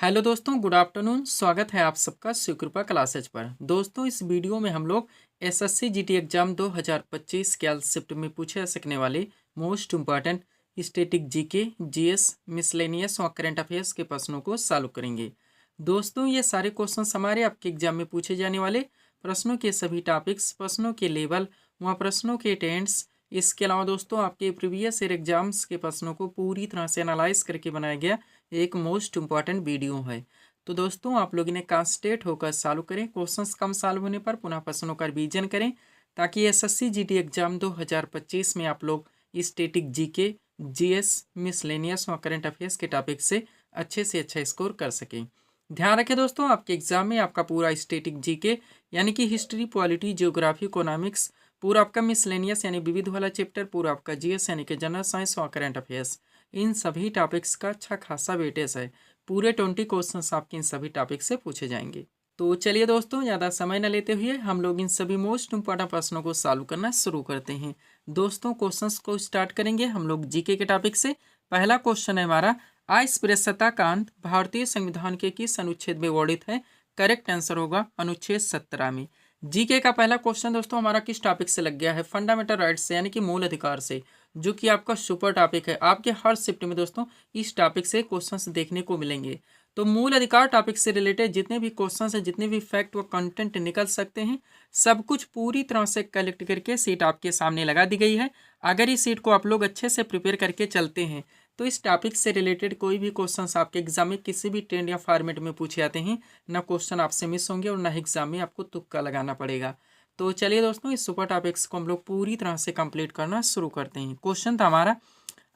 Hello दोस्तों, good afternoon. स्वागत है आप सबका शिवकृपा क्लासेज पर। दोस्तों, इस वीडियो में हम लोग एसएससी जीटी एग्जाम 2025 कैल शिफ्ट में पूछे जा सकने वाले most important static GK, GS, miscellaneous और करंट अफेयर्स के प्रश्नों को सॉल्व करेंगे। दोस्तों, ये सारे क्वेश्चन हमारे आपके एग्जाम में पूछे जाने वाले प्रश्नों के सभी टॉपिक्स, प्रश्नों के लेवल, वहाँ प्रश्नों के टेंस, इसके अलावा दोस्तों आपके प्रीवियस ईयर एग्जाम्स के प्रश्नों को पूरी तरह से एनालाइज करके बनाया गया एक मोस्ट इम्पॉर्टेंट वीडियो है। तो दोस्तों, आप लोग इन्हें कॉन्सेंट्रेट होकर सॉल्व करें। क्वेश्चंस कम सॉल्व होने पर पुनः प्रश्नों का रिवीजन करें, ताकि एसएससी जीटी एग्जाम 2025 में आप लोग स्टैटिक जीके, जीएस, मिसलेनियस और करंट अफेयर्स के टॉपिक से अच्छा स्कोर कर सकें। ध्यान रखें दोस्तों, आपके एग्जाम में आपका पूरा स्टैटिक जीके यानी कि हिस्ट्री, पॉलिटी, जियोग्राफी, इकोनॉमिक्स, पूरा आपका मिसलेनियस यानी विविध वाला चैप्टर, पूरा आपका जीएस यानी कि जनरल साइंस और करंट अफेयर्स, इन सभी टॉपिक्स का अच्छा खासा वेटेज है। पूरे 20 क्वेश्चंस आपके इन सभी टॉपिक से पूछे जाएंगे। तो चलिए दोस्तों, ज़्यादा समय न लेते हुए हम लोग इन सभी मोस्ट इंपॉर्टेंट प्रश्नों को सॉल्व करना शुरू करते हैं। दोस्तों, क्वेश्चंस को स्टार्ट करेंगे हम लोग जीके के टॉपिक से। पहला क्वेश्चन है हमारा, अस्पृश्यता कांड भारतीय संविधान के किस अनुच्छेद में वर्णित है? करेक्ट आंसर होगा अनुच्छेद 17 में। जीके का पहला क्वेश्चन दोस्तों हमारा किस टॉपिक से लग गया है? फंडामेंटल राइट्स से यानी कि मूल अधिकार से, जो कि आपका सुपर टॉपिक है। आपके हर शिफ्ट में दोस्तों इस टॉपिक से क्वेश्चंस देखने को मिलेंगे। तो मूल अधिकार टॉपिक से रिलेटेड जितने भी क्वेश्चंस हैं, जितने भी फैक्ट व कंटेंट निकल सकते हैं, सब कुछ पूरी तरह से कलेक्ट करके सीट आपके सामने लगा दी गई है। अगर इस सीट को आप लोग अच्छे से प्रिपेयर करके चलते हैं तो इस टॉपिक से रिलेटेड कोई भी क्वेश्चंस आपके एग्जाम में किसी भी ट्रेंड या फॉर्मेट में पूछे जाते हैं, ना क्वेश्चन आपसे मिस होंगे और ना एग्जाम में आपको तुक्का लगाना पड़ेगा। तो चलिए दोस्तों, इस सुपर टॉपिक्स को हम लोग पूरी तरह से कंप्लीट करना शुरू करते हैं। क्वेश्चन था हमारा,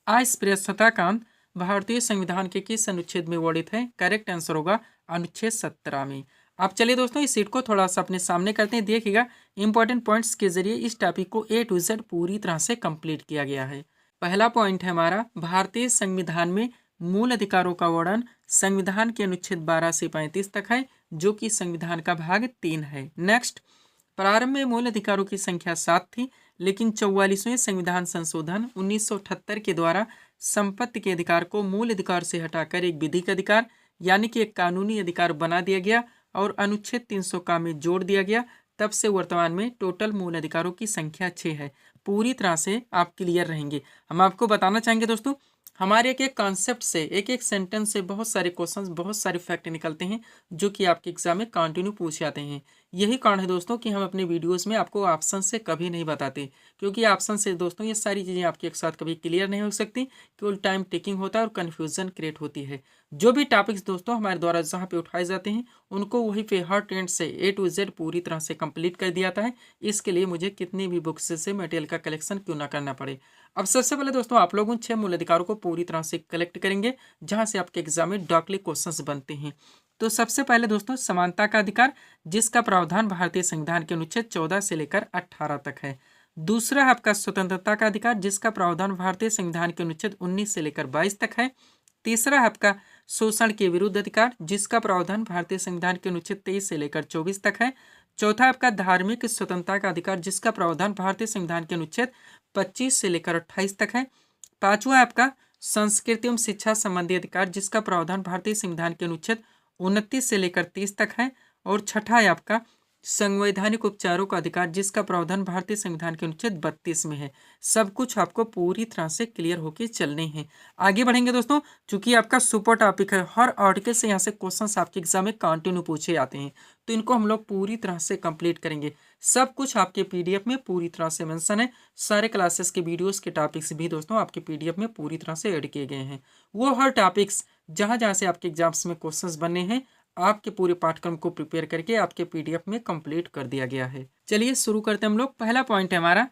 अस्पृश्यता कांड भारतीय संविधान के किस अनुच्छेद में वर्णित है? करेक्ट आंसर होगा अनुच्छेद 17 में। अब चलिए दोस्तों, इस सीट को थोड़ा सा अपने सामने करते हैं। देखिएगा, इंपॉर्टेंट पॉइंट्स के जरिए इस टॉपिक को A to Z पूरी तरह से कंप्लीट किया गया है। पहला पॉइंट है हमारा, भारतीय संविधान में मूल अधिकारों का वर्णन संविधान के अनुच्छेद 12 से 35 तक है, जो कि संविधान का भाग 3 है। नेक्स्ट, प्रारंभ में मूल अधिकारों की संख्या 7 थी, लेकिन 44वें संविधान संशोधन 1978 के द्वारा संपत्ति के अधिकार को मूल अधिकार से हटाकर एक विधिक अधिकार यानी कि एक कानूनी अधिकार बना दिया गया और अनुच्छेद 300 का में जोड़ दिया गया। तब से वर्तमान में टोटल मूल अधिकारों की संख्या 6 है। पूरी तरह से आप क्लियर रहेंगे। हम आपको बताना चाहेंगे दोस्तों, हमारे एक एक कॉन्सेप्ट से, एक एक सेंटेंस से बहुत सारे क्वेश्चंस, बहुत सारे फैक्ट निकलते हैं, जो कि आपके एग्जाम में कंटिन्यू पूछे जाते हैं। यही कारण है दोस्तों कि हम अपने वीडियोस में आपको ऑप्शन से कभी नहीं बताते, क्योंकि ऑप्शन से दोस्तों ये सारी चीज़ें आपके एक साथ कभी क्लियर नहीं हो सकती, केवल टाइम टेकिंग होता है और कन्फ्यूजन क्रिएट होती है। जो भी टॉपिक्स दोस्तों हमारे द्वारा जहाँ पे उठाए जाते हैं, उनको वहीं पे हर ट्रेंड से A to Z पूरी तरह से कंप्लीट कर दिया जाता है। इसके लिए मुझे कितनी भी बुक्स से मटेरियल का कलेक्शन क्यों ना करना पड़े। अब सबसे पहले दोस्तों आप लोग उन 6 मूल अधिकारों को पूरी तरह से कलेक्ट करेंगे, जहाँ से आपके एग्जाम में डायरेक्टली क्वेश्चंस बनते हैं। तो सबसे पहले दोस्तों, समानता का अधिकार, जिसका प्रावधान भारतीय संविधान के अनुच्छेद 14 से लेकर 18 तक है। दूसरा है आपका स्वतंत्रता का अधिकार, जिसका प्रावधान भारतीय संविधान के अनुच्छेद 19 से लेकर 22 तक है। तीसरा है आपका शोषण के विरुद्ध अधिकार, जिसका प्रावधान भारतीय संविधान के अनुच्छेद 23 से लेकर 24 तक है। चौथा है आपका धार्मिक स्वतंत्रता का अधिकार, जिसका प्रावधान भारतीय संविधान के अनुच्छेद 25 से लेकर 28 तक है। पांचवा है आपका संस्कृति एवं शिक्षा संबंधी अधिकार, जिसका प्रावधान भारतीय संविधान के अनुच्छेद 29 से लेकर 30 तक है। और छठा है आपका संवैधानिक उपचारों का अधिकार, जिसका प्रावधान भारतीय संविधान के अनुच्छेद 32 में है। सब कुछ आपको पूरी तरह से क्लियर होकर चलने हैं। आगे बढ़ेंगे दोस्तों, चूंकि आपका सुपर टॉपिक है, हर आर्टिकल से यहाँ से क्वेश्चंस आपके एग्जाम में कंटिन्यू पूछे जाते हैं, तो इनको हम लोग पूरी तरह से कंप्लीट करेंगे। सब कुछ आपके PDF में पूरी तरह से मेंशन है। सारे क्लासेस के वीडियोस के टॉपिक्स भी दोस्तों आपके PDF में पूरी तरह से ऐड किए गए हैं। वो हर टॉपिक्स जहाँ जहाँ से आपके एग्जाम्स में क्वेश्चंस बने हैं, आपके पूरे पाठ्यक्रम को प्रिपेयर करके आपके PDF में कंप्लीट कर दिया गया है। चलिए शुरू करते हैं हम लोग। पहला पॉइंट है हमारा,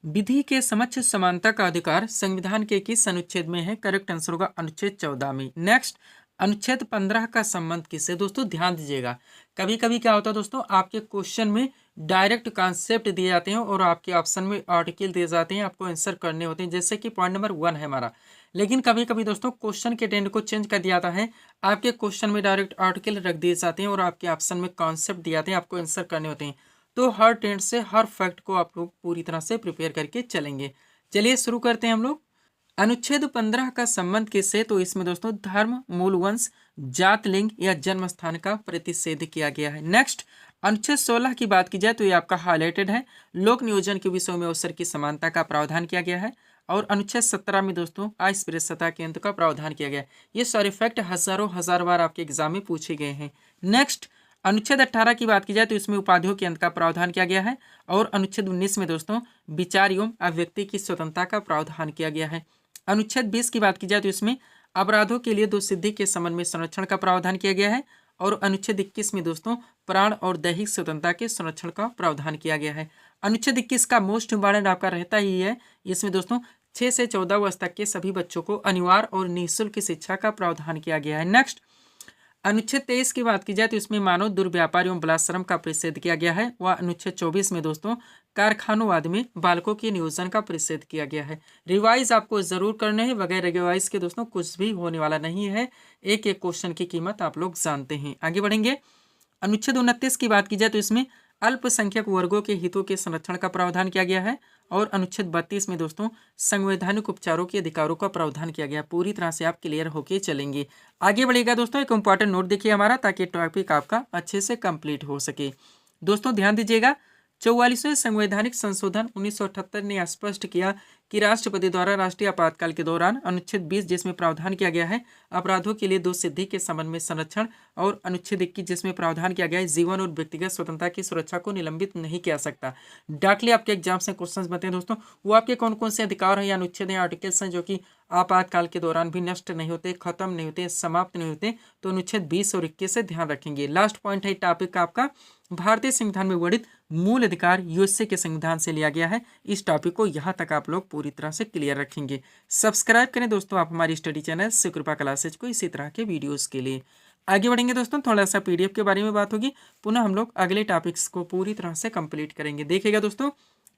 विधि के समक्ष समानता का अधिकार संविधान के किस अनुच्छेद में है? करेक्ट आंसर होगा अनुच्छेद 14 में। नेक्स्ट, अनुच्छेद 15 का संबंध किससे? दोस्तों ध्यान दीजिएगा, कभी कभी क्या होता है दोस्तों, आपके क्वेश्चन में डायरेक्ट कॉन्सेप्ट दिए जाते हैं और आपके ऑप्शन में आर्टिकल दिए जाते हैं, आपको आंसर करने होते हैं, जैसे कि पॉइंट नंबर 1 है हमारा। लेकिन कभी कभी दोस्तों क्वेश्चन के टेंड को चेंज कर दिया जाता है, आपके क्वेश्चन में डायरेक्ट आर्टिकल रख दिए जाते हैं और आपके ऑप्शन में कॉन्सेप्ट दिए जाते हैं, आपको आंसर करने होते हैं। तो हर टेंड से हर फैक्ट को आप लोग पूरी तरह से प्रिपेयर करके चलेंगे। चलिए शुरू करते हैं हम लोग। अनुच्छेद 15 का संबंध किससे? तो इसमें दोस्तों धर्म, मूल वंश, जात, लिंग या जन्म स्थान का प्रतिषेध किया गया है। नेक्स्ट, अनुच्छेद 16 की बात की जाए तो ये आपका हाईलाइटेड है। लोक नियोजन के विषयों में अवसर की समानता का प्रावधान किया गया है। और अनुच्छेद 17 में दोस्तों अस्पृश्यता के अंत का प्रावधान किया गया है। ये सारे फैक्ट हजार बार आपके एग्जाम में पूछे गए हैं। नेक्स्ट, अनुच्छेद 18 की बात की जाए तो इसमें उपाधियों के अंत का प्रावधान किया गया है। और अनुच्छेद 19 में दोस्तों विचार एवं अभिव्यक्ति की स्वतंत्रता का प्रावधान किया गया है। अनुच्छेद 20 की बात की जाए तो इसमें अपराधों के लिए दोषसिद्धि के संबंध में संरक्षण का प्रावधान किया गया है। और अनुच्छेद 21 में दोस्तों प्राण और दैहिक स्वतंत्रता के संरक्षण का प्रावधान किया गया है। अनुच्छेद 21 का मोस्ट इंपॉर्टेंट आपका रहता ही है। इसमें दोस्तों 6 से 14 वर्ष तक के सभी बच्चों को अनिवार्य और निःशुल्क शिक्षा का प्रावधान किया गया है। नेक्स्ट, अनुच्छेद 23 की बात की जाए तो इसमें मानव दुर्व्यापार एवं बलात्श्रम का प्रतिषेध किया गया है। वह अनुच्छेद 24 में दोस्तों कारखानोवाद में बालकों के नियोजन का प्रतिषेध किया गया है। रिवाइज आपको जरूर करने हैं, बगैर रिवाइज के दोस्तों कुछ भी होने वाला नहीं है। एक एक क्वेश्चन की कीमत आप लोग जानते हैं। आगे बढ़ेंगे। अनुच्छेद 29 की बात की जाए तो इसमें अल्पसंख्यक वर्गों के हितों के संरक्षण का प्रावधान किया गया है। और अनुच्छेद 32 में दोस्तों संवैधानिक उपचारों के अधिकारों का प्रावधान किया गया। पूरी तरह से आप क्लियर होके चलेंगे। आगे बढ़ेगा दोस्तों, एक इंपॉर्टेंट नोट देखिए हमारा, ताकि टॉपिक आपका अच्छे से कंप्लीट हो सके। दोस्तों ध्यान दीजिएगा, 44वें संवैधानिक संशोधन 1978 ने स्पष्ट किया कि राष्ट्रपति द्वारा राष्ट्रीय आपातकाल के दौरान अनुच्छेद 20 जिसमें प्रावधान किया गया है अपराधों के लिए दोषसिद्धि के संबंध में संरक्षण, और अनुच्छेद 21 जिसमें प्रावधान किया गया है जीवन और व्यक्तिगत स्वतंत्रता की सुरक्षा को निलंबित नहीं किया सकता। डायरेक्टली आपके एग्जाम से क्वेश्चन बनते हैं दोस्तों, वो आपके कौन कौन से अधिकार हैं या अनुच्छेद या आर्टिकल्स हैं जो कि आपातकाल के दौरान भी नष्ट नहीं होते, खत्म नहीं होते, समाप्त नहीं होते। तो अनुच्छेद 20 और 21 से ध्यान रखेंगे। लास्ट पॉइंट है टॉपिक का आपका, भारतीय संविधान में वर्णित मूल अधिकार यूएसए के संविधान से लिया गया है। इस टॉपिक को यहाँ तक आप लोग पूरी तरह से क्लियर रखेंगे। सब्सक्राइब करें दोस्तों आप हमारी स्टडी चैनल शिवकृपा क्लासेज को इसी तरह के वीडियोस के लिए। आगे बढ़ेंगे दोस्तों, थोड़ा सा पीडीएफ के बारे में बात होगी, पुनः हम लोग अगले टॉपिक्स को पूरी तरह से कंप्लीट करेंगे। देखिएगा दोस्तों,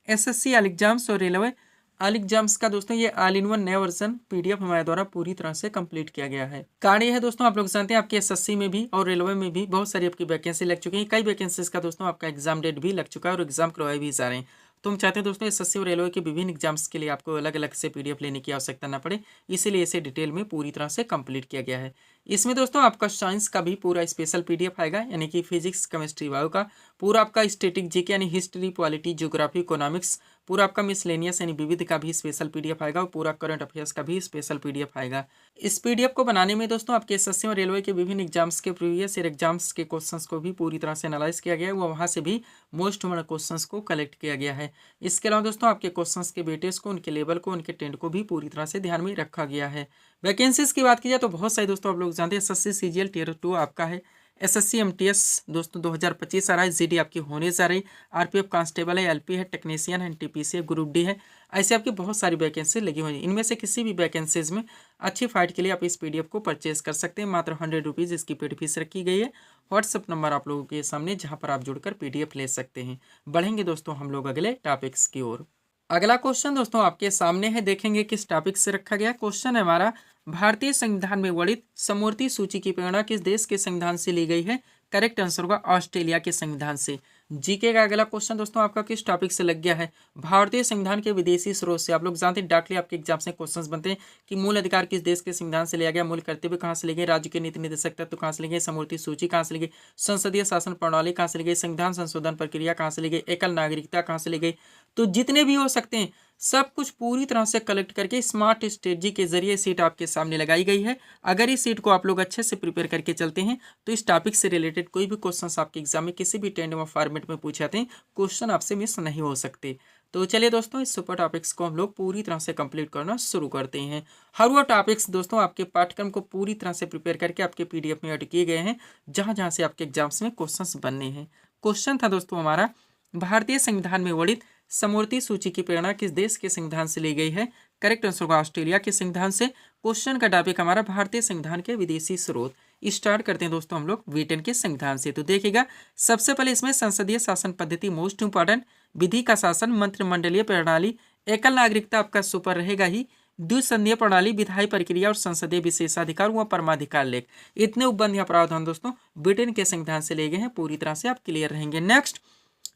एसएससी ऑल एग्जाम्स और रेलवे ऑल एग्जाम्स का दोस्तों ये ऑल इन वन नया वर्जन पीडीएफ हमारे द्वारा पूरी तरह से कंप्लीट किया गया है। कारण ये है दोस्तों, आप लोग जानते हैं आपके एसएससी में भी और रेलवे में भी बहुत सारी आपकी वैकेंसी लग चुकी है। कई वैकेंसीज का दोस्तों आपका एग्जाम डेट भी लग चुका है और एग्जाम करवाए भी जा रहे हैं। तो हम चाहते हैं दोस्तों एसएससी और रेलवे के विभिन्न एग्जाम्स के लिए आपको अलग अलग से पीडीएफ लेने की आवश्यकता न पड़े, इसीलिए इसे डिटेल में पूरी तरह से कंप्लीट किया गया है। इसमें दोस्तों आपका साइंस का भी पूरा स्पेशल पीडीएफ आएगा, यानी कि फिजिक्स, केमिस्ट्री, बायो का पूरा आपका स्टैटिक जीके यानी हिस्ट्री, पॉलिटी, ज्योग्राफी, इकोनॉमिक्स, पूरा आपका मिसलेनियस यानी विविध का भी स्पेशल पीडीएफ आएगा और पूरा करंट अफेयर्स का भी स्पेशल पीडीएफ आएगा। इस पीडीएफ को बनाने में दोस्तों आपके एसएससी और रेलवे के विभिन्न एग्जाम्स के प्रीवियस ईयर एग्जाम्स के क्वेश्चंस को भी पूरी तरह से एनालाइज किया गया है, वो वहाँ से भी मोस्ट इम्पोर्टेंट क्वेश्चंस को कलेक्ट किया गया है। इसके अलावा दोस्तों आपके क्वेश्चंस के वेटेज को, उनके लेवल को, उनके टेंट को भी पूरी तरह से ध्यान में रखा गया है। वैकेंसीज की बात की जाए तो बहुत सारे दोस्तों आप लोग जानते हैं, एसएससी सीजीएल टियर 2 आपका है, एसएससी एमटीएस दोस्तों 2025 आ रहा है, जीडी आपकी होने जा रही, आरपीएफ कांस्टेबल है, एलपी है, टेक्नीशियन है, एनटीपीसी है, ग्रुप डी है। ऐसे आपकी बहुत सारी वैकेंसी लगी हुई है। इनमें से किसी भी वैकेंसीज में अच्छी फाइट के लिए आप इस पीडीएफ को परचेज कर सकते हैं। मात्र 100 रुपीज़ इसकी पेड फीस रखी गई है। व्हाट्सअप नंबर आप लोगों के सामने, जहाँ पर आप जुड़कर पीडीएफ ले सकते हैं। बढ़ेंगे दोस्तों हम लोग अगले टॉपिक्स की ओर। अगला क्वेश्चन दोस्तों आपके सामने है, देखेंगे किस टॉपिक से रखा गया। क्वेश्चन है हमारा, भारतीय संविधान में वर्णित समवर्ती सूची की प्रेरणा किस देश के संविधान से ली गई है? करेक्ट आंसर होगा ऑस्ट्रेलिया के संविधान से। जीके का अगला क्वेश्चन दोस्तों आपका किस टॉपिक से लग गया है? भारतीय संविधान के विदेशी स्रोत से। आप लोग जानते हैं डायरेक्टली आपके एग्जाम से क्वेश्चंस बनते हैं कि मूल अधिकार किस देश के संविधान से लिया गया, मूल कर्तव्य कहाँ से लिए गए, राज्य के नीति निर्देशक तत्व कहाँ से लिए गए, समवर्ती सूची कहाँ से ली गई, संसदीय शासन प्रणाली कहाँ से ली गई, संविधान संशोधन प्रक्रिया कहाँ से ली गई, एकल नागरिकता कहाँ से ली गई। तो जितने भी हो सकते हैं सब कुछ पूरी तरह से कलेक्ट करके स्मार्ट स्ट्रेटजी के जरिए सीट आपके सामने लगाई गई है। अगर इस सीट को आप लोग अच्छे से प्रिपेयर करके चलते हैं तो इस टॉपिक से रिलेटेड कोई भी क्वेश्चन आपके एग्जाम में किसी भी टेंडम फॉर्मेट में पूछे जाते हैं, क्वेश्चन आपसे मिस नहीं हो सकते। तो चलिए दोस्तों इस सुपर टॉपिक्स को हम लोग पूरी तरह से कंप्लीट करना शुरू करते हैं। हर वो टॉपिक्स दोस्तों आपके पाठ्यक्रम को पूरी तरह से प्रिपेयर करके आपके पीडीएफ में ऐड किए गए हैं, जहाँ जहाँ से आपके एग्जाम्स में क्वेश्चन बनने हैं। क्वेश्चन था दोस्तों हमारा, भारतीय संविधान में वर्णित समवर्ती सूची की प्रेरणा किस देश के संविधान से ली गई है? करेक्ट आंसर होगा ऑस्ट्रेलिया के संविधान से। क्वेश्चन का टॉपिक हमारा भारतीय संविधान के विदेशी स्रोत। स्टार्ट करते हैं दोस्तों हम लोग ब्रिटेन के संविधान से। तो देखिएगा सबसे पहले इसमें संसदीय शासन पद्धति मोस्ट इंपॉर्टेंट, विधि का शासन, मंत्रिमंडलीय प्रणाली, एकल नागरिकता आपका सुपर रहेगा ही, द्विसंधीय प्रणाली, विधायी प्रक्रिया और संसदीय विशेषाधिकार व परमाधिकार लेख। इतने उपबंध या प्रावधान दोस्तों ब्रिटेन के संविधान से ले गए हैं, पूरी तरह से आप क्लियर रहेंगे। नेक्स्ट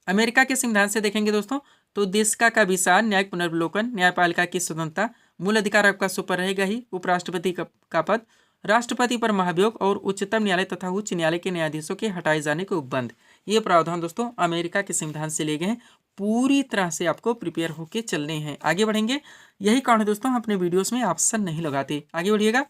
अमेरिका के संविधान से देखेंगे दोस्तों तो देश का विशाल, न्यायिक पुनर्वलोकन, न्यायपालिका की स्वतंत्रता, मूल अधिकार आपका सुपर रहेगा ही उपराष्ट्रपति का पद, राष्ट्रपति पर महाभियोग और उच्चतम न्यायालय तथा उच्च न्यायालय के न्यायाधीशों के हटाए जाने के उपबंध। ये प्रावधान दोस्तों अमेरिका के संविधान से लिए गए हैं। पूरी तरह से आपको प्रिपेयर होके चलने हैं। आगे बढ़ेंगे, यही कारण है दोस्तों हम अपने वीडियोस में ऑप्शन नहीं लगाते। आगे बढ़िएगा,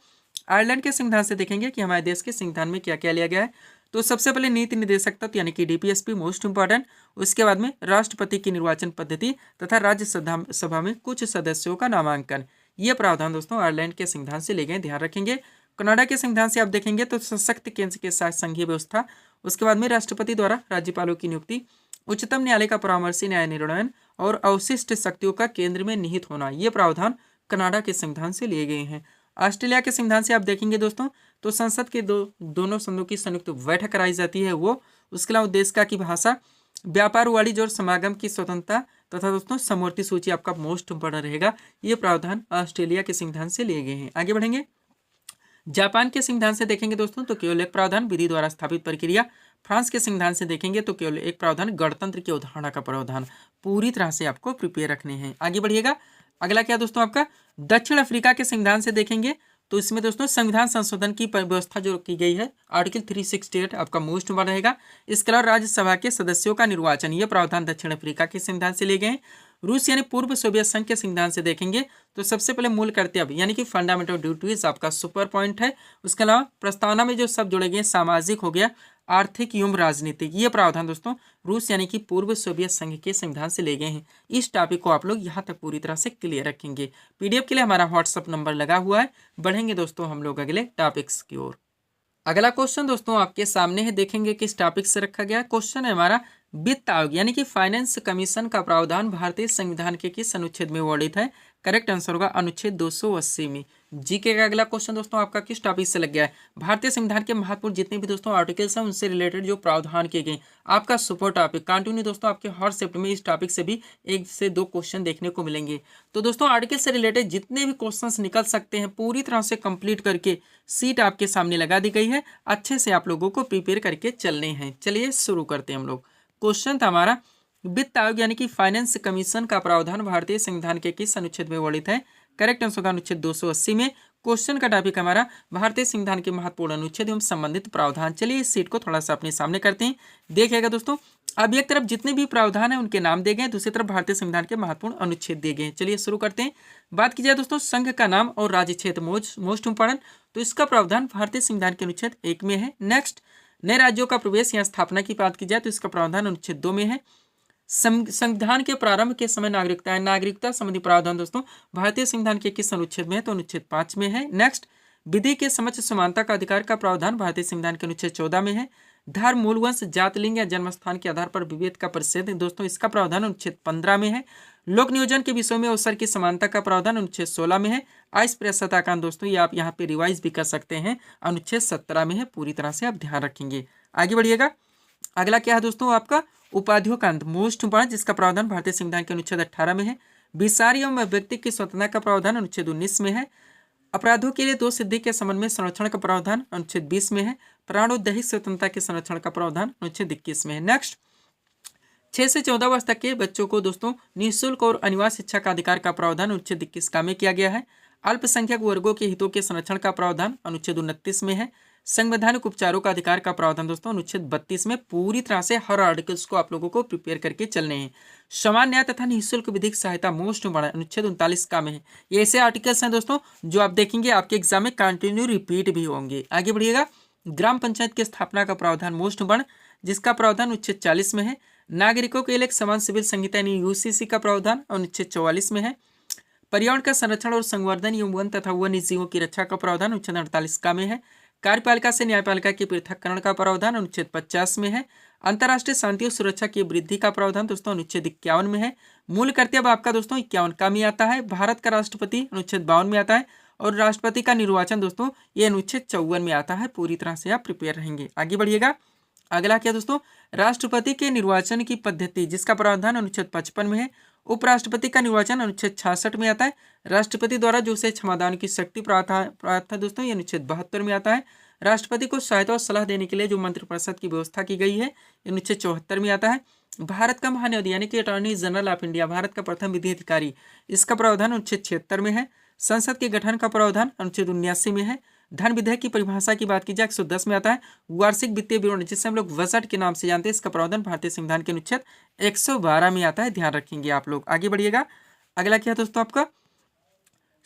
आयरलैंड के संविधान से देखेंगे कि हमारे देश के संविधान में क्या क्या लिया गया है। तो सबसे पहले नीति निर्देशक तत्व यानी कि डीपीएसपी मोस्ट इंपॉर्टेंट। उसके बाद में राष्ट्रपति की निर्वाचन पद्धति तथा राज्यसभा में कुछ सदस्यों का नामांकन। ये प्रावधान दोस्तों आयरलैंड के संविधान से लिए गए, ध्यान रखेंगे। कनाडा के संविधान से आप देखेंगे तो सशक्त केंद्र के साथ संघीय व्यवस्था। उसके बाद में राष्ट्रपति द्वारा राज्यपालों की नियुक्ति, उच्चतम न्यायालय का परामर्शी न्याय निर्णय और अवशिष्ट शक्तियों का केंद्र में निहित होना। ये प्रावधान कनाडा के संविधान से लिए गए हैं। ऑस्ट्रेलिया के संविधान से आप देखेंगे दोस्तों तो संसद के दोनों सदनों की संयुक्त बैठक कराई जाती है वो। उसके अलावा देश का की भाषा, व्यापार, वाणिज्य और समागम की स्वतंत्रता तथा दोस्तों समवर्ती सूची आपका मोस्ट इंपॉर्टेंट रहेगा। ये प्रावधान ऑस्ट्रेलिया के संविधान से लिए गए हैं। आगे बढ़ेंगे, जापान के संविधान से देखेंगे दोस्तों तो केवल एक प्रावधान विधि द्वारा स्थापित प्रक्रिया। फ्रांस के संविधान से देखेंगे तो केवल एक प्रावधान गणतंत्र की अवधारणा का प्रावधान। पूरी तरह से आपको प्रिपेयर रखने हैं। आगे बढ़िएगा, अगला क्या दोस्तों आपका दक्षिण अफ्रीका के संविधान से देखेंगे तो इसमें दोस्तों संविधान संशोधन की व्यवस्था जो की गई है आर्टिकल 368 आपका मोस्ट इंपॉर्टेंट रहेगा। इसके अलावा राज्यसभा के सदस्यों का निर्वाचन, ये प्रावधान दक्षिण अफ्रीका के संविधान से लिए गए हैं। रूस यानी पूर्व सोवियत संघ के संविधान से देखेंगे तो सबसे पहले मूल कर्तव्य यानी कि फंडामेंटल ड्यूटीज आपका सुपर पॉइंट है। उसके अलावा प्रस्तावना में जो शब्द जोड़े गए सामाजिक हो गया, आर्थिक एवं राजनीतिक, ये प्रावधान दोस्तों रूस यानी कि पूर्व सोवियत संघ के संविधान से ले गए हैं। इस टॉपिक को आप लोग यहाँ तक पूरी तरह से क्लियर रखेंगे। पीडीएफ के लिए हमारा व्हाट्सअप नंबर लगा हुआ है। बढ़ेंगे दोस्तों हम लोग अगले टॉपिक्स की ओर। अगला क्वेश्चन दोस्तों आपके सामने है, देखेंगे किस टॉपिक से रखा गया। क्वेश्चन है हमारा वित्त आयोग यानी कि फाइनेंस कमीशन का प्रावधान भारतीय संविधान के किस अनुच्छेद में वर्णित है। करेक्ट आंसर होगा अनुच्छेद 280 में। जीके का अगला क्वेश्चन दोस्तों आपका किस टॉपिक से लग गया है। भारतीय संविधान के महत्वपूर्ण जितने भी दोस्तों आर्टिकल्स हैं उनसे रिलेटेड जो प्रावधान किए गए, आपका सुपर टॉपिक कंटिन्यू दोस्तों आपके हर शिफ्ट में इस टॉपिक से भी 1 से 2 क्वेश्चन देखने को मिलेंगे। तो दोस्तों आर्टिकल से रिलेटेड जितने भी क्वेश्चन निकल सकते हैं पूरी तरह से कंप्लीट करके सीट आपके सामने लगा दी गई है। अच्छे से आप लोगों को प्रिपेयर करके चलने हैं। चलिए शुरू करते हैं हम लोग। क्वेश्चन था हमारा वित्त आयोग यानी कि फाइनेंस कमीशन का प्रावधान भारतीय संविधान के किस अनुच्छेद में वर्णित है। करेक्ट आंसर होगा अनुच्छेद 280 में। क्वेश्चन का टॉपिक हमारा भारतीय संविधान के महत्वपूर्ण अनुच्छेद एवं संबंधित प्रावधान। चलिए इस सीट को थोड़ा सा अपने सामने करते हैं। देखिएगा दोस्तों अब एक तरफ जितने भी प्रावधान है उनके नाम दिए गए, दूसरी तरफ भारतीय संविधान के महत्वपूर्ण अनुच्छेद दिए गए। चलिए शुरू करते हैं। बात की जाए दोस्तों संघ का नाम और राज्य क्षेत्र मोस्ट इंपॉर्टेंट, तो इसका प्रावधान भारतीय संविधान के अनुच्छेद 1 में है। नेक्स्ट, नए राज्यों का प्रवेश या स्थापना की बात की जाए तो इसका प्रावधान अनुच्छेद 2 में है। संविधान के प्रारंभ के समय नागरिकता संबंधी प्रावधान दोस्तों भारतीय संविधान के किस अनुच्छेद में है तो अनुच्छेद 5 में है। नेक्स्ट, विधि के समक्ष समानता का अधिकार का प्रावधान भारतीय संविधान के अनुच्छेद 14 में है। धर्म, मूल वंश, जात, लिंग या जन्मस्थान के आधार पर विभेद का प्रतिषेध दोस्तों इसका प्रावधान अनुच्छेद 15 में है। लोक नियोजन के विषयों में अवसर की समानता का प्रावधान अनुच्छेद 16 में है। अस्पृश्यता कानून दोस्तों ये आप यहाँ पे रिवाइज भी कर सकते हैं, अनुच्छेद 17 में है। पूरी तरह से आप ध्यान रखेंगे। आगे बढ़िएगा, अगला क्या है दोस्तों आपका उपाधियों का अंत मोस्ट इंपॉर्टेंट, जिसका प्रावधान भारतीय संविधान के अनुच्छेद 18 में है। विचार एवं व्यक्ति की स्वतंत्रता का प्रावधान अनुच्छेद 19 में है। अपराधों के लिए 2 सिद्धि के संबंध में संरक्षण का प्रावधान अनुच्छेद 20 में है। प्राण और दैहिक स्वतंत्रता के संरक्षण का प्रावधान अनुच्छेद 21 में है। नेक्स्ट, 6 से 14 वर्ष तक के बच्चों को दोस्तों निःशुल्क और अनिवार्य शिक्षा का अधिकार का प्रावधान अनुच्छेद 21 का में किया गया है। अल्पसंख्यक वर्गों के हितों के संरक्षण का प्रावधान अनुच्छेद 29 में है। संवैधानिक उपचारों का अधिकार का प्रावधान दोस्तों अनुच्छेद 32 में। पूरी तरह से हर आर्टिकल्स को आप लोगों को प्रिपेयर करके चलने हैं। समान न्याय तथा निःशुल्क विधिक सहायता मोस्ट इंपॉर्टेंट अनुच्छेद 39 का में है। ये ऐसे आर्टिकल्स हैं दोस्तों जो आप देखेंगे आपके एग्जाम में कंटिन्यू रिपीट भी होंगे। आगे बढ़िएगा, ग्राम पंचायत की स्थापना का प्रावधान मोस्ट इंपॉर्टेंट, जिसका प्रावधान अनुच्छेद 40 में है। नागरिकों के लिए एक समान सिविल संहिता यानी यूसीसी का प्रावधान अनुच्छेद 44 में है। पर्यावरण का संरक्षण और संवर्धन एवं वन तथा वन्य जीवों की रक्षा का प्रावधान अनुच्छेद 48 का में है। कार्यपालिका से न्यायपालिका के पृथक्करण का प्रावधान अनुच्छेद 50 में है। अंतर्राष्ट्रीय शांति और सुरक्षा की वृद्धि का प्रावधान दोस्तों अनुच्छेद 51 में है। मूल कर्तव्य आपका दोस्तों 51 का में आता है। भारत का राष्ट्रपति अनुच्छेद 52 में आता है और राष्ट्रपति का निर्वाचन दोस्तों ये अनुच्छेद 54 में आता है। पूरी तरह से आप प्रिपेयर रहेंगे। आगे बढ़िएगा, अगला क्या दोस्तों राष्ट्रपति के निर्वाचन की पद्धति, जिसका प्रावधान अनुच्छेद 55 में है। उपराष्ट्रपति का निर्वाचन अनुच्छेद 66 में आता है। राष्ट्रपति द्वारा जो से क्षमादान की शक्ति प्राप्त है दोस्तों ये अनुच्छेद 72 में आता है। राष्ट्रपति को सहायता और सलाह देने के लिए जो मंत्रिपरिषद की व्यवस्था की गई है अनुच्छेद 74 में आता है। भारत का महान्यायाधीश यानी कि attorney general of India, Bharat का प्रथम विधि अधिकारी, इसका प्रावधान अनुच्छेद 76 में है। संसद के गठन का प्रावधान अनुच्छेद 79 में है। धन विधेयक की परिभाषा की बात की जाए 110 में आता है। वार्षिक वित्तीय विवरण जिसे हम लोग बजट के नाम से जानते हैं, इसका प्रावधान भारतीय संविधान के अनुच्छेद 112 में आता है, ध्यान रखेंगे आप लोग। आगे बढ़िएगा। अगला क्या है दोस्तों आपका,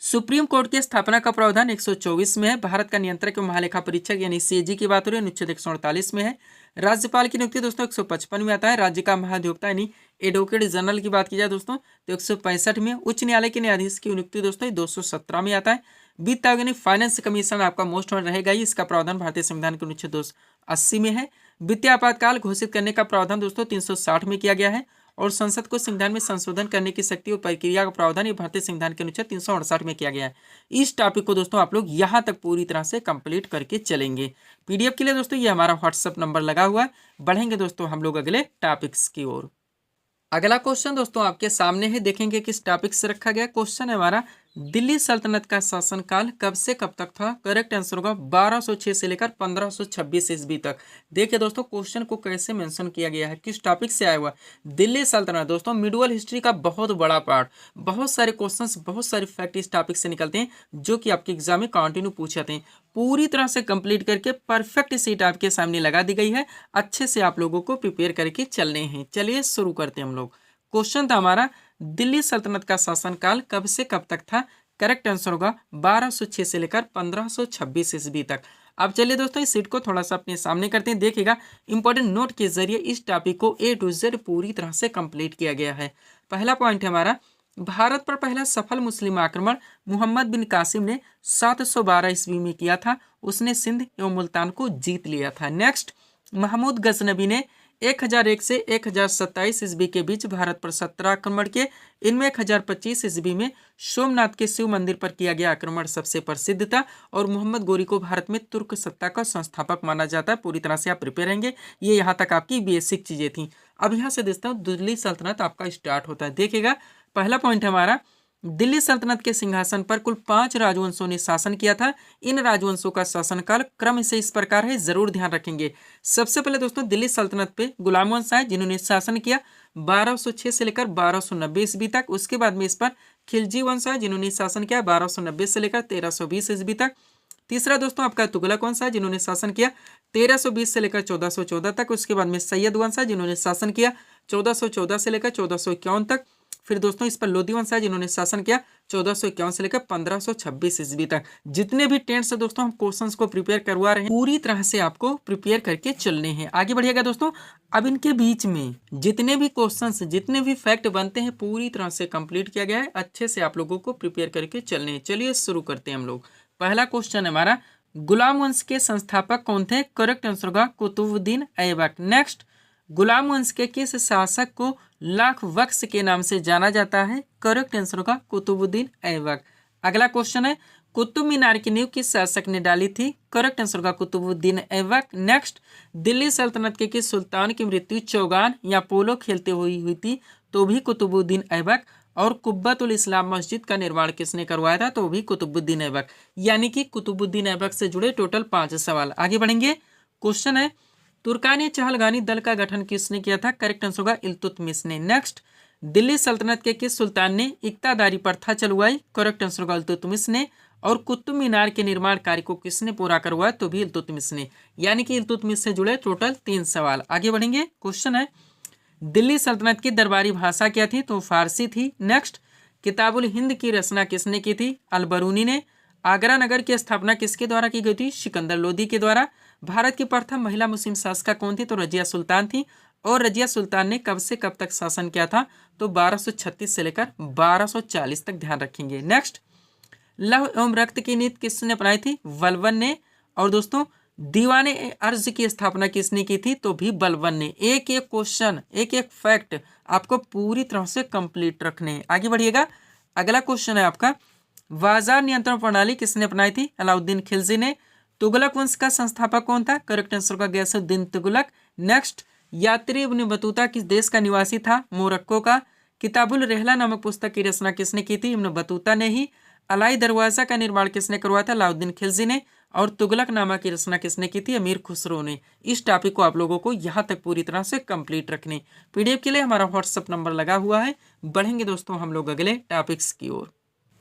सुप्रीम कोर्ट की स्थापना का प्रावधान 124 में है। भारत का नियंत्रक एवं महालेखा परीक्षक यानी सीएजी की बात हो रही है, अनुच्छेद 148 में है। राज्यपाल की नियुक्ति दोस्तों 155 में आता है। राज्य का महाधिवक्ता यानी एडवोकेट जनरल की बात की जाए दोस्तों तो 165 में। उच्च न्यायालय के न्यायाधीश की नियुक्ति दोस्तों 217 में आता है। वित्त आयोग यानी फाइनेंस कमीशन आपका मोस्ट वन रहेगा ही, इसका प्रावधान भारतीय संविधान के अनुच्छेद 280 में है। वित्तीय आपातकाल घोषित करने का प्रावधान दोस्तों 360 में किया गया है। और संसद को संविधान में संशोधन करने की शक्ति और प्रक्रिया का प्रावधान ये भारतीय संविधान के अनुच्छेद 368 में किया गया है। इस टॉपिक को दोस्तों आप लोग यहाँ तक पूरी तरह से कंप्लीट करके चलेंगे। पीडीएफ के लिए दोस्तों ये हमारा व्हाट्सएप नंबर लगा हुआ है। बढ़ेंगे दोस्तों हम लोग अगले टॉपिक्स की ओर। अगला क्वेश्चन दोस्तों आपके सामने है, देखेंगे किस टॉपिक से रखा गया। क्वेश्चन है हमारा, दिल्ली सल्तनत का शासनकाल कब से कब तक था। करेक्ट आंसर होगा 1206 से लेकर 1526 ईस्वी तक। देखिए दोस्तों क्वेश्चन को कैसे मेंशन किया गया है, किस टॉपिक से आया हुआ। दिल्ली सल्तनत दोस्तों मिडुअल हिस्ट्री का बहुत बड़ा पार्ट, बहुत सारे क्वेश्चंस, बहुत सारे फैक्ट इस टॉपिक से निकलते हैं जो कि आपके एग्जाम में कंटिन्यू पूछे जाते हैं। पूरी तरह से कंप्लीट करके परफेक्ट सीट आपके सामने लगा दी गई है। अच्छे से आप लोगों को प्रिपेयर करके चलने हैं। चलिए शुरू करते हैं हम लोग। क्वेश्चन था हमारा, दिल्ली सल्तनत का शासनकाल कब से कब तक था। करेक्ट आंसर होगा 1206 से लेकर 1526 ईस्वी तक। अब चलिए दोस्तों इस सीट को थोड़ा सा अपने सामने करते हैं। देखिएगा इंपॉर्टेंट नोट के जरिए इस टॉपिक को A to Z पूरी तरह से कंप्लीट किया गया है। पहला पॉइंट है हमारा, भारत पर पहला सफल मुस्लिम आक्रमण मोहम्मद बिन कासिम ने 712 ईस्वी में किया था। उसने सिंध एवं मुल्तान को जीत लिया था। नेक्स्ट, महमूद गजनबी ने 1001 से 1027 ईस्वी के बीच भारत पर 17 आक्रमण किए। इनमें 1025 ईस्वी में सोमनाथ के शिव मंदिर पर किया गया आक्रमण सबसे प्रसिद्ध था। और मोहम्मद गोरी को भारत में तुर्क सत्ता का संस्थापक माना जाता है। पूरी तरह से आप प्रिपेयर रहेंगे। ये यहाँ तक आपकी बेसिक चीजें थी। अब यहाँ से देखता हूँ दिल्ली सल्तनत आपका स्टार्ट होता है। देखिएगा पहला पॉइंट हमारा, दिल्ली सल्तनत के सिंहासन पर कुल 5 राजवंशों ने शासन किया था। इन राजवंशों का शासनकाल क्रम से इस प्रकार है, जरूर ध्यान रखेंगे। सबसे पहले दोस्तों दिल्ली सल्तनत पे गुलाम वंश आए जिन्होंने शासन किया 1206 से लेकर 1290 ईस्वी तक। उसके बाद में इस पर खिलजी वंश आए जिन्होंने शासन किया 1290 से लेकर 1320 ईस्वी तक। तीसरा दोस्तों आपका तुगलक वंश है जिन्होंने शासन किया 1320 से लेकर 1414 तक। उसके बाद में सैयद वंश है जिन्होंने शासन किया 1414 से लेकर 1451 तक। फिर दोस्तों इस पर लोधी वंश है जिन्होंने शासन किया 1451 से लेकर 1526 ईस्वी तक। जितने भी टेंट से दोस्तों हम क्वेश्चंस को प्रिपेयर करवा रहे हैं, पूरी तरह से आपको प्रिपेयर करके चलने हैं। आगे बढ़िएगा दोस्तों। अब इनके बीच में जितने भी क्वेश्चंस, जितने भी फैक्ट बनते हैं पूरी तरह से कंप्लीट किया गया है। अच्छे से आप लोगों को प्रिपेयर करके चलने हैं। चलिए शुरू करते हैं हम लोग। पहला क्वेश्चन है हमारा, गुलाम वंश के संस्थापक कौन थे। करेक्ट आंसर होगा कुतुबुद्दीन ऐबक। नेक्स्ट, गुलाम वंश के किस शासक को लाख बख्श के नाम से जाना जाता है। करेक्ट आंसर होगा कुतुबुद्दीन ऐबक। अगला क्वेश्चन है, कुतुब मीनार की नींव किस शासक ने डाली थी। करेक्ट आंसर होगा कुतुबुद्दीन ऐबक। नेक्स्ट, दिल्ली सल्तनत के किस सुल्तान की मृत्यु चौगान या पोलो खेलते हुई थी। तो भी कुतुबुद्दीन ऐबक। और कुब्बतुल इस्लाम मस्जिद का निर्माण किसने करवाया था। तो भी कुतुबुद्दीन ऐबक। यानी कि कुतुबुद्दीन ऐबक से जुड़े टोटल 5 सवाल। आगे बढ़ेंगे। क्वेश्चन है, तुर्कानी चहलगानी दल का गठन किसने किया था। करेक्ट आंसर होगा इल्तुतमिश ने। नेक्स्ट, दिल्ली सल्तनत के किस सुल्तान ने इक्तादारी प्रथा चलवाई। करेक्ट आंसर होगा इल्तुतमिश ने। और कुतुब मीनार के निर्माण कार्य को किसने पूरा करवाया। तो भी इल्तुतमिश ने। यानी कि इल्तुतमिश से जुड़े टोटल 3 सवाल। आगे बढ़ेंगे। क्वेश्चन है, दिल्ली सल्तनत की दरबारी भाषा क्या थी। तो फारसी थी। नेक्स्ट, किताबुल हिंद की रचना किसने की थी। अल-बरूनी ने। आगरा नगर की स्थापना किसके द्वारा की गई थी। सिकंदर लोदी के द्वारा। भारत की प्रथम महिला मुस्लिम शासिका कौन थी। तो रजिया सुल्तान थी। और रजिया सुल्तान ने कब से कब तक शासन किया था। तो 1236 से लेकर 1240 तक, ध्यान रखेंगे। नेक्स्ट, लौह एवं रक्त की नीति किसने अपनाई थी। बलबन ने। और दोस्तों दीवाने अर्ज की स्थापना किसने की थी। तो भी बलबन ने। एक एक क्वेश्चन, एक एक फैक्ट आपको पूरी तरह से कंप्लीट रखने। आगे बढ़िएगा। अगला क्वेश्चन है आपका, बाजार नियंत्रण प्रणाली किसने अपनाई थी। अलाउद्दीन खिलजी ने। तुगलक वंश का संस्थापक कौन था। करेक्ट आंसर का गयासुद्दीन तुगलक। नेक्स्ट, यात्री इब्न बतूता किस देश का निवासी था। मोरक्को का। किताबुल रहला नामक पुस्तक की रचना किसने की थी। इब्न बतूता ने ही। अलाई दरवाजा का निर्माण किसने करवाया था। अलाउद्दीन खिलजी ने। और तुगलक नामा की रचना किसने की थी। अमीर खुसरो ने। इस टॉपिक को आप लोगों को यहाँ तक पूरी तरह से कंप्लीट रखने। पीडीएफ के लिए हमारा व्हाट्सएप नंबर लगा हुआ है। बढ़ेंगे दोस्तों हम लोग अगले टॉपिक्स की ओर।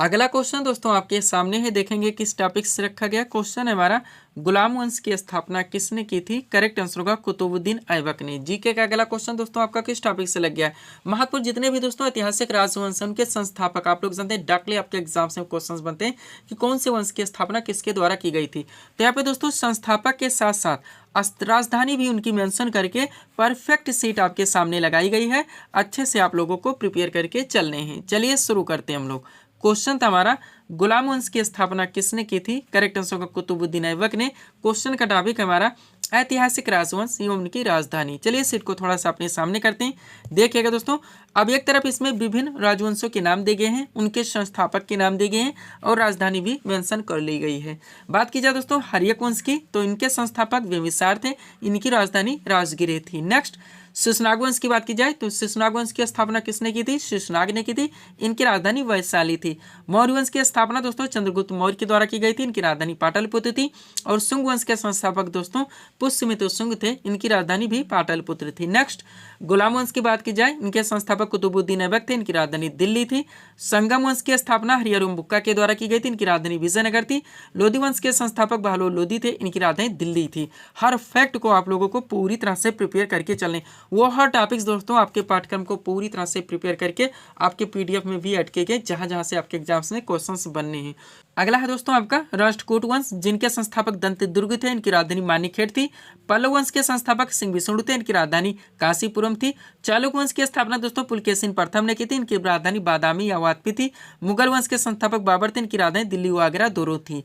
अगला क्वेश्चन दोस्तों आपके सामने है, देखेंगे किस टॉपिक से रखा गया। क्वेश्चन है हमारा, गुलाम वंश की स्थापना किसने की थी? करेक्ट आंसर होगा कुतुबुद्दीन ऐबक ने। जीके का अगला क्वेश्चन दोस्तों आपका किस टॉपिक से लग गया है? महत्वपूर्ण जितने भी दोस्तों ऐतिहासिक राजवंश हैं उनके संस्थापक, आप लोग जानते हैं डायरेक्टली आपके एग्जाम्स में क्वेश्चन बनते हैं कि कौन से वंश की स्थापना किसके द्वारा की गई थी। तो यहाँ पे दोस्तों संस्थापक के साथ साथ राजधानी भी उनकी मेंशन करके परफेक्ट सीट आपके सामने लगाई गई है। अच्छे से आप लोगों को प्रिपेयर करके चलने हैं। चलिए शुरू करते हैं हम लोग। क्वेश्चन था हमारा, गुलाम वंश की स्थापना किसने की थी? करेक्ट आंसर होगा कुतुबुद्दीन ऐबक ने। क्वेश्चन का टॉपिक हमारा ऐतिहासिक राजवंश एवं उनकी राजधानी। चलिए सीट को थोड़ा सा अपने सामने करते हैं। देखिएगा दोस्तों, अब एक तरफ इसमें विभिन्न राजवंशों के नाम दिए गए हैं, उनके संस्थापक के नाम दिए गए हैं और राजधानी भी मेंशन कर ली गई है। बात की जाए दोस्तों हर्यक वंश की, तो इनके संस्थापक बिंबिसार थे, इनकी राजधानी राजगिर थी। नेक्स्ट शिशुनाग वंश की बात की जाए तो शिशुनाग वंश की स्थापना किसने की थी? शिशुनाग ने की थी, इनकी राजधानी वैशाली थी। मौर्य वंश की स्थापना दोस्तों चंद्रगुप्त मौर्य के द्वारा की गई थी, इनकी राजधानी पाटलिपुत्र थी। और शुंग वंश के संस्थापक दोस्तों पुष्यमित्र शुंग थे, इनकी राजधानी भी पाटलिपुत्र थी। नेक्स्ट गुलाम वंश की बात की जाए, इनके संस्थापक कुतुबुद्दीन ऐबक थे, इनकी राजधानी दिल्ली थी। संगम वंश की स्थापना हरिहर बुक्का के द्वारा की गई थी, इनकी राजधानी विजयनगर थी। लोधी वंश के संस्थापक बहलोल लोधी थे, इनकी राजधानी दिल्ली थी। हर फैक्ट को आप लोगों को पूरी तरह से प्रिपेयर करके चलने, वो हर टॉपिक्स दोस्तों आपके पाठ्यक्रम को पूरी तरह से प्रिपेयर करके आपके पीडीएफ में भी ऐड किए गए, जहां जहां से आपके एग्जाम्स में क्वेश्चंस बनने हैं। अगला है दोस्तों आपका राष्ट्रकूट वंश, जिनके संस्थापक दंतदुर्ग थे, इनकी राजधानी मानिकखेड़ थी। पल्लव वंश के संस्थापक सिंह विष्णु थे, इनकी राजधानी काशीपुरम थी। चालुक्य वंश की स्थापना दोस्तों पुलकेशिन प्रथम ने की थी, इनकी राजधानी बादामी या वात्पी थी। मुगल वंश के संस्थापक बाबर थे, इनकी राजधानी दिल्ली व आगरा दोनों थी।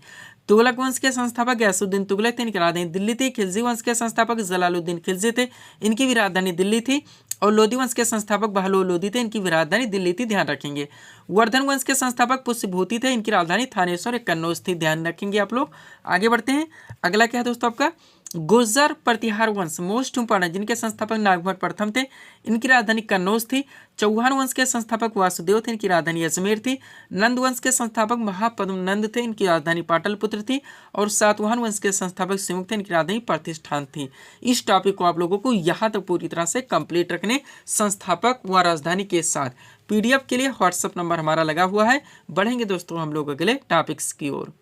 तुगलक वंश के संस्थापक गयासुद्दीन तुगलक थे, इनकी राजधानी दिल्ली थी। खिलजी वंश के संस्थापक जलालुद्दीन खिलजी थे, इनकी भी राजधानी दिल्ली थी। और लोधी वंश के संस्थापक बहलोल लोधी थे, इनकी भी राजधानी दिल्ली थी, ध्यान रखेंगे। वर्धन वंश के संस्थापक पुष्यभूति थे, इनकी राजधानी थानेश्वर या कन्नौज थी, ध्यान रखेंगे आप लोग। आगे बढ़ते हैं। अगला क्या है दोस्तों आपका गुर्जर प्रतिहार वंश, मोस्ट इंपॉर्टेंट, जिनके संस्थापक नागभट्ट प्रथम थे, इनकी राजधानी कन्नौज थी। चौहान वंश के संस्थापक वासुदेव थे, इनकी राजधानी अजमेर थी। नंद वंश के संस्थापक महापद्म नंद थे, इनकी राजधानी पाटलिपुत्र थी। और सातवाहन वंश के संस्थापक सिमुक थे, इनकी राजधानी प्रतिष्ठान थी। इस टॉपिक को आप लोगों को यहाँ तक पूरी तरह से कंप्लीट रखने, संस्थापक व राजधानी के साथ। पीडीएफ के लिए व्हाट्सएप नंबर हमारा लगा हुआ है। बढ़ेंगे दोस्तों हम लोग अगले टॉपिक्स की ओर।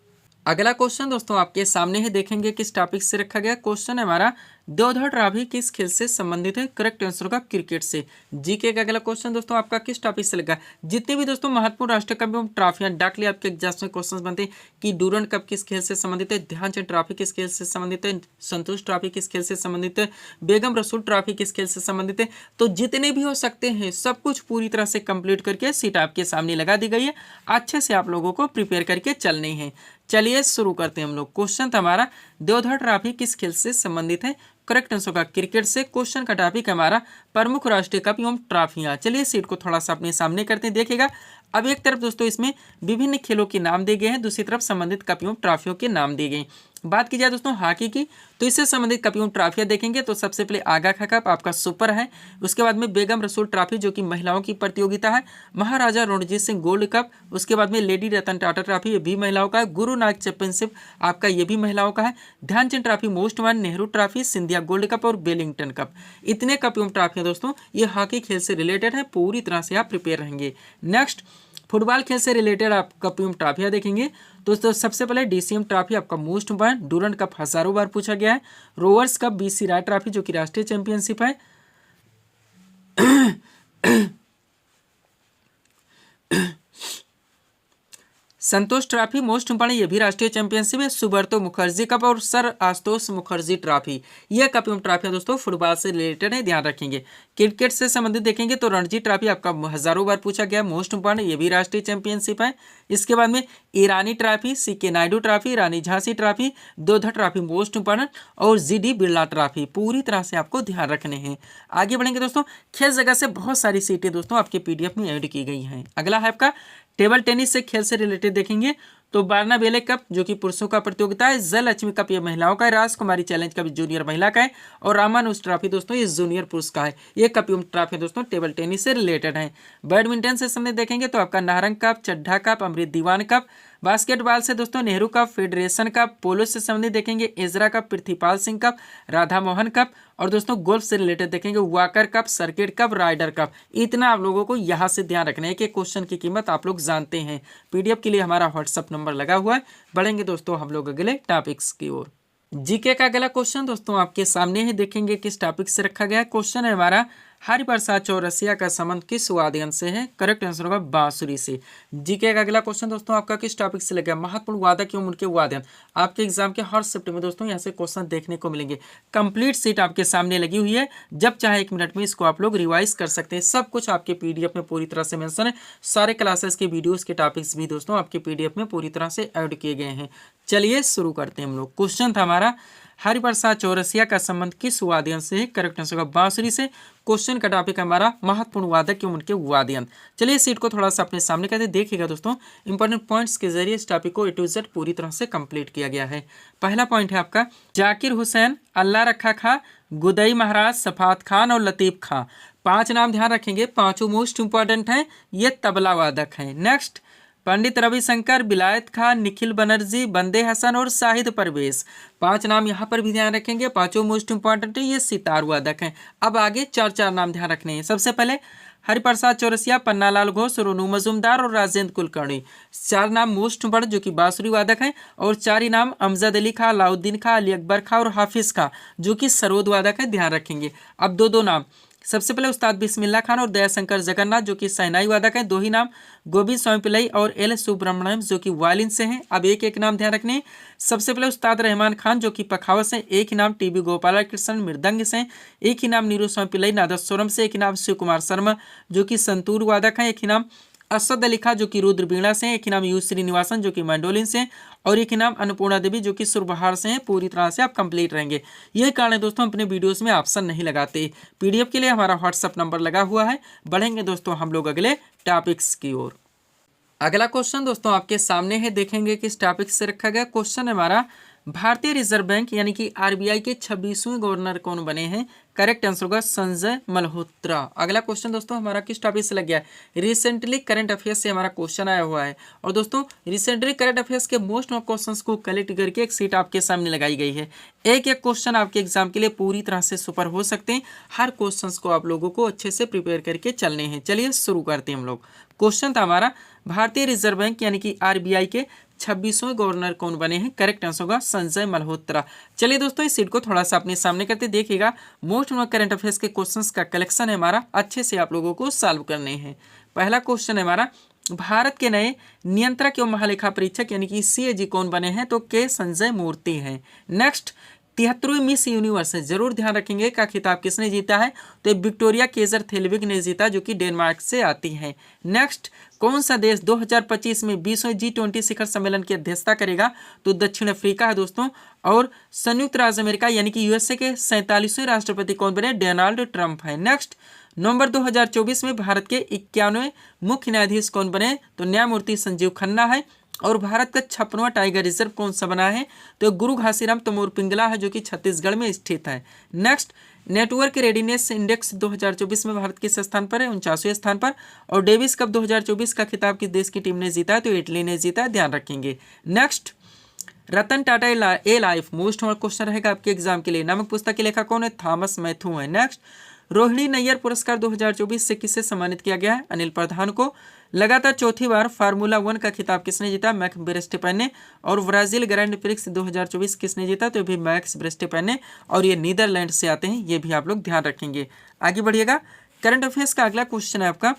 अगला क्वेश्चन दोस्तों आपके सामने है, देखेंगे किस टॉपिक से रखा गया। क्वेश्चन है हमारा, देवधर ट्रॉफी किस खेल से संबंधित है? करेक्ट आंसर होगा क्रिकेट से। जीके का अगला क्वेश्चन दोस्तों आपका किस टॉपिक से लगा? जितने भी दोस्तों महत्वपूर्ण राष्ट्रीय कप एवं ट्रॉफियां डायरेक्टली आपके एग्जाम्स में क्वेश्चन बनते हैं कि डूरंड कप किस खेल से संबंधित है, ध्यानचंद ट्रॉफी किस खेल से संबंधित है, संतोष ट्रॉफी किस खेल से संबंधित है, बेगम रसूल ट्रॉफी किस खेल से संबंधित है, तो जितने भी हो सकते हैं सब कुछ पूरी तरह से कंप्लीट करके सीट आपके सामने लगा दी गई है। अच्छे से आप लोगों को प्रिपेयर करके चलने हैं। चलिए शुरू करते हैं हम लोग। क्वेश्चन था हमारा, देवधर ट्रॉफी किस खेल से संबंधित है? करेक्ट आंसर होगा क्रिकेट से। क्वेश्चन का टॉपिक हमारा प्रमुख राष्ट्रीय कप एवं ट्रॉफियां। चलिए सीट को थोड़ा सा अपने सामने करते हैं। देखिएगा, अब एक तरफ दोस्तों इसमें विभिन्न खेलों के नाम दिए गए हैं, दूसरी तरफ संबंधित कप एवं ट्रॉफियों के नाम दिए गए हैं। बात की जाए दोस्तों हॉकी की, तो इससे संबंधित कप एवं ट्रॉफियां देखेंगे तो सबसे पहले आगा खा कप आपका सुपर है। उसके बाद में बेगम रसूल ट्रॉफी जो कि महिलाओं की प्रतियोगिता है। महाराजा रणजीत सिंह गोल्ड कप, उसके बाद में लेडी रतन टाटा ट्रॉफी, ये भी महिलाओं का है। गुरु नानक चैंपियनशिप आपका ये भी महिलाओं का है। Dhyan Chand trophy most won, Nehru trophy, Scindia gold cup और वेलिंगटन कप, इतने कप एवं ट्रॉफियां दोस्तों ये हॉकी खेल से रिलेटेड है। पूरी तरह से आप प्रिपेयर रहेंगे। नेक्स्ट फुटबॉल खेल से रिलेटेड आप कप एवं ट्रॉफियां देखेंगे दोस्तों। सबसे पहले डीसीएम ट्रॉफी आपका मोस्ट इंपॉर्टेंट, डूरंड कप हजारों बार पूछा गया है। रोवर्स कप बीसी राय ट्रॉफी जो कि राष्ट्रीय चैंपियनशिप है। संतोष ट्रॉफी मोस्ट इंपॉर्टेंट, ये भी राष्ट्रीय चैंपियनशिप है। सुब्रतो मुखर्जी कप और सर आशुतोष मुखर्जी ट्रॉफी, ये कप एवं ट्रॉफी दोस्तों फुटबॉल से रिलेटेड है, ध्यान रखेंगे। क्रिकेट से संबंधित देखेंगे तो रणजी ट्रॉफी आपका हजारों बार पूछा गया, मोस्ट इंपॉर्टेंट, ये भी राष्ट्रीय चैंपियनशिप है। इसके बाद में Irani trophy, CK Naidu trophy, Rani Jhansi trophy, Deodhar trophy most important और जीडी बिरला ट्रॉफी, पूरी तरह से आपको ध्यान रखने हैं। आगे बढ़ेंगे दोस्तों। खेल जगह से बहुत सारी सीटें दोस्तों आपके पीडीएफ में ऐड की गई हैं। अगला है आपका टेबल टेनिस से खेल से रिलेटेड देखेंगे तो बारना बेले कप जो कि पुरुषों का प्रतियोगिता है। जल लक्ष्मी कप ये महिलाओं का है। राजकुमारी चैलेंज कप जूनियर महिला का है। और रामानुज ट्रॉफी दोस्तों ये जूनियर पुरुष का है। ये कप एवं ट्रॉफी दोस्तों टेबल टेनिस से रिलेटेड है। बैडमिंटन से संबंधित देखेंगे तो आपका Narang cup, Chadha cup, Amrit Diwan cup, basketball से दोस्तों Nehru cup, federation cup, polo से संबंधित देखेंगे Ezra cup, Prithvipal Singh cup, Radha Mohan cup, और दोस्तों गोल्फ से रिलेटेड देखेंगे Walker cup, circuit cup, Ryder cup. इतना आप लोगों को यहाँ से ध्यान रखना है कि क्वेश्चन की कीमत आप लोग जानते हैं। पीडीएफ के लिए हमारा व्हाट्सअप नंबर लगा हुआ है। बढ़ेंगे दोस्तों हम लोग अगले टॉपिक्स की ओर। जीके का अगला क्वेश्चन दोस्तों आपके सामने है, देखेंगे किस टॉपिक से रखा गया है। क्वेश्चन है हमारा, हरिप्रसाद चौरसिया का संबंध किस वाद्य यंत्र से है? करेक्ट आंसर होगा बांसुरी से। जीके का अगला क्वेश्चन दोस्तों आपका किस टॉपिक से लगा? महत्वपूर्ण वादक एवं उनके वाद्य यंत्र। आपके एग्जाम के हर शिफ्ट में दोस्तों यहाँ से क्वेश्चन देखने को मिलेंगे। कंप्लीट सीट आपके सामने लगी हुई है, जब चाहे 1 मिनट में इसको आप लोग रिवाइज कर सकते हैं। सब कुछ आपके पीडीएफ में पूरी तरह से मेंशन है। सारे क्लासेस के वीडियोस के टॉपिक्स भी दोस्तों आपके पीडीएफ में पूरी तरह से ऐड किए गए हैं। चलिए शुरू करते हैं हम लोग। क्वेश्चन था हमारा, हरिप्रसाद चौरसिया का संबंध किस वाद्य यंत्र से है? करेक्ट आंसर होगा बांसुरी से। क्वेश्चन का टॉपिक हमारा महत्वपूर्ण वादक एवं उनके वाद्य यंत्र। चलिए सीट को थोड़ा सा अपने सामने करते देखिएगा दोस्तों। इंपॉर्टेंट पॉइंट्स के जरिए इस टॉपिक को A to Z पूरी तरह से कंप्लीट किया गया है। पहला पॉइंट है आपका, जाकिर हुसैन, अल्लाह रखा खां, गुदई महाराज, सफात खान और लतीफ खां। 5 नाम ध्यान रखेंगे, पांचों मोस्ट इंपॉर्टेंट हैं, ये तबला वादक हैं। नेक्स्ट, पंडित रविशंकर, बिलायत खान, निखिल बनर्जी, बंदे हसन और शाहिद परवेज। 5 नाम यहाँ पर भी ध्यान रखेंगे, पांचों मोस्ट इंपॉर्टेंट है, ये सितार वादक हैं। अब आगे 4 नाम ध्यान रखने हैं। सबसे पहले हरिप्रसाद चौरसिया, पन्नालाल घोष, रोनू मजूमदार और राजेंद्र कुलकर्णी। 4 नाम मोस्ट इंपॉर्टेंट जो कि बांसुरी वादक हैं, और 4 ही नाम अमजद अली खां, अलाउद्दीन खां, अली अकबर खां और हाफिज खां जो कि सरोद वादक है, ध्यान रखेंगे। अब 2 नाम, सबसे पहले उस्ताद बिस्मिल्लाह खान और दयाशंकर जगन्नाथ जो कि शहनाई वादक हैं। 2 ही नाम, गोविंद स्वामी पिल्लई और एल सुब्रमण्यम जो कि वायलिन से हैं। अब एक नाम ध्यान रखने। सबसे पहले उस्ताद रहमान खान जो कि पखावत से। 1 ही नाम टीबी गोपालकृष्ण मृदंग से। 1 ही नाम नीरू स्वामी पिल्लई नादस्वरम से। 1 ही नाम शिव कुमार शर्मा जो कि संतूर वादक हैं। 1 ही नाम असद अली खां जो कि रुद्र बीणा से। 1 ही नाम यू श्रीनिवासन जो कि मैंडोलिन से। और 1 ही नाम अन्नपूर्णा देवी जो कि सुरबहार से हैं। पूरी तरह से आप कंप्लीट रहेंगे। यही कारण है दोस्तों अपने वीडियोस में ऑप्शन नहीं लगाते। पीडीएफ के लिए हमारा व्हाट्सअप नंबर लगा हुआ है। बढ़ेंगे दोस्तों हम लोग अगले टॉपिक्स की ओर। अगला क्वेश्चन दोस्तों आपके सामने है, देखेंगे किस टॉपिक से रखा गया। क्वेश्चन है हमारा, भारतीय रिजर्व बैंक यानी कि आरबीआई के 26वें गवर्नर कौन बने हैं? करेक्ट आंसर होगा संजय मल्होत्रा। अगला क्वेश्चन दोस्तों हमारा किस टॉपिक से लग गया है? रिसेंटली करंट अफेयर्स से हमारा क्वेश्चन आया हुआ है। और दोस्तों रिसेंटली करंट अफेयर्स के मोस्ट ऑफ क्वेश्चंस को कलेक्ट करके एक सीट आपके सामने लगाई गई है। एक क्वेश्चन आपके एग्जाम के लिए पूरी तरह से सुपर हो सकते हैं। हर क्वेश्चन को आप लोगों को अच्छे से प्रिपेयर करके चलने हैं। चलिए शुरू करते हैं हम लोग। क्वेश्चन था हमारा, भारतीय रिजर्व बैंक यानी कि आरबीआई के 26वें गवर्नर कौन बने हैं? करेक्ट आंसर होगा संजय मल्होत्रा। चलिए दोस्तों इस सीट को थोड़ा सा अपने सामने करते देखिएगा। मोस्ट करंट अफेयर्स के क्वेश्चंस का कलेक्शन है हमारा, अच्छे से आप लोगों को सॉल्व करने हैं। पहला क्वेश्चन है हमारा, भारत के नए नियंत्रक एवं महालेखा परीक्षक यानी कि सीएजी कौन बने हैं? तो के संजय मूर्ति हैं। नेक्स्ट, 73वीं मिस यूनिवर्स है, जरूर ध्यान रखेंगे का खिताब किसने जीता है? तो विक्टोरिया केजर थेलविग ने जीता जो कि डेनमार्क से आती हैं। नेक्स्ट, कौन सा देश 2025 में 20वें G20 शिखर सम्मेलन की अध्यक्षता करेगा? तो दक्षिण अफ्रीका है दोस्तों। और संयुक्त राज्य अमेरिका यानी कि यूएसए के 47वें राष्ट्रपति कौन बने? डोनाल्ड ट्रंप है। नेक्स्ट, नवंबर 2024 में भारत के 51वें मुख्य न्यायाधीश कौन बने? तो न्यायमूर्ति संजीव खन्ना है। और भारत का 56वां टाइगर रिजर्व कौन सा बना है? तो गुरु घासीराम तमोर पिंगला है जो कि छत्तीसगढ़ में स्थित है। नेक्स्ट, नेटवर्क रेडीनेस इंडेक्स 2024 में भारत किस स्थान पर है? 49वें स्थान पर। और डेविस कप 2024 का खिताब किस देश की टीम ने जीता है? तो इटली ने जीता है, ध्यान रखेंगे। नेक्स्ट, रतन टाटा ए लाइफ मोस्ट क्वेश्चन रहेगा आपके एग्जाम के लिए। नामक पुस्तक के लेखक कौन है? थॉमस मैथ्यू है। नेक्स्ट, रोहिणी नैयर पुरस्कार 2024 से किसे सम्मानित किया गया है? अनिल प्रधान को। लगातार 4थी बार फार्मूला 1 का खिताब किसने जीता? मैक्स वर्स्टेपेन ने। और ब्राजील ग्रैंड प्रिक्स 2024 किसने जीता? तो भी मैक्स वर्स्टेपेन ने। और ये नीदरलैंड से आते हैं, ये भी आप लोग ध्यान रखेंगे। आगे बढ़िएगा। करंट अफेयर्स का अगला क्वेश्चन है आपका,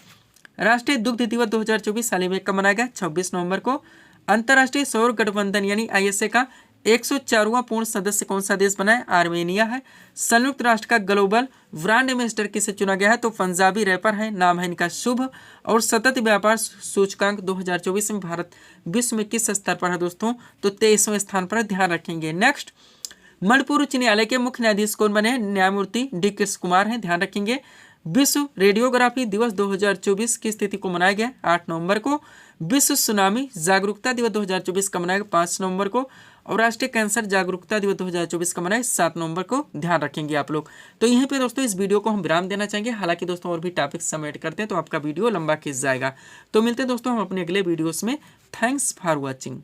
राष्ट्रीय दुग्ध दिवस 2024 हाल ही में कब मनाया गया? 26 नवंबर को। अंतर्राष्ट्रीय सौर गठबंधन यानी आईएसए का 104वां पूर्ण सदस्य कौन सा देश बना है? आर्मेनिया है। संयुक्त राष्ट्र का ग्लोबल ब्रांड एम्बेसडर किसे चुना गया है? तो पंजाबी रैपर है, नाम है इनका शुभ। और सतत व्यापार सूचकांक 2024 में भारत विश्व में किस स्तर पर है दोस्तों? तो 23वें स्थान पर, ध्यान रखेंगे। नेक्स्ट, मणिपुर उच्च न्यायालय के मुख्य न्यायाधीश कौन बने हैं? न्यायमूर्ति डी कृष्ण कुमार हैं, ध्यान रखेंगे। विश्व रेडियोग्राफी दिवस 2024 की तिथि को मनाया गया 8 नवंबर को। विश्व सुनामी जागरूकता दिवस 2024 का मनाया गया 5 नवंबर को। और राष्ट्रीय कैंसर जागरूकता दिवस 2024 का मनाए 7 नवंबर को, ध्यान रखेंगे आप लोग। तो यहीं पे दोस्तों इस वीडियो को हम विराम देना चाहेंगे, हालांकि दोस्तों और भी टॉपिक सबमिट करते हैं तो आपका वीडियो लंबा खिंच जाएगा। तो मिलते हैं दोस्तों हम अपने अगले वीडियोस में। Thanks for watching.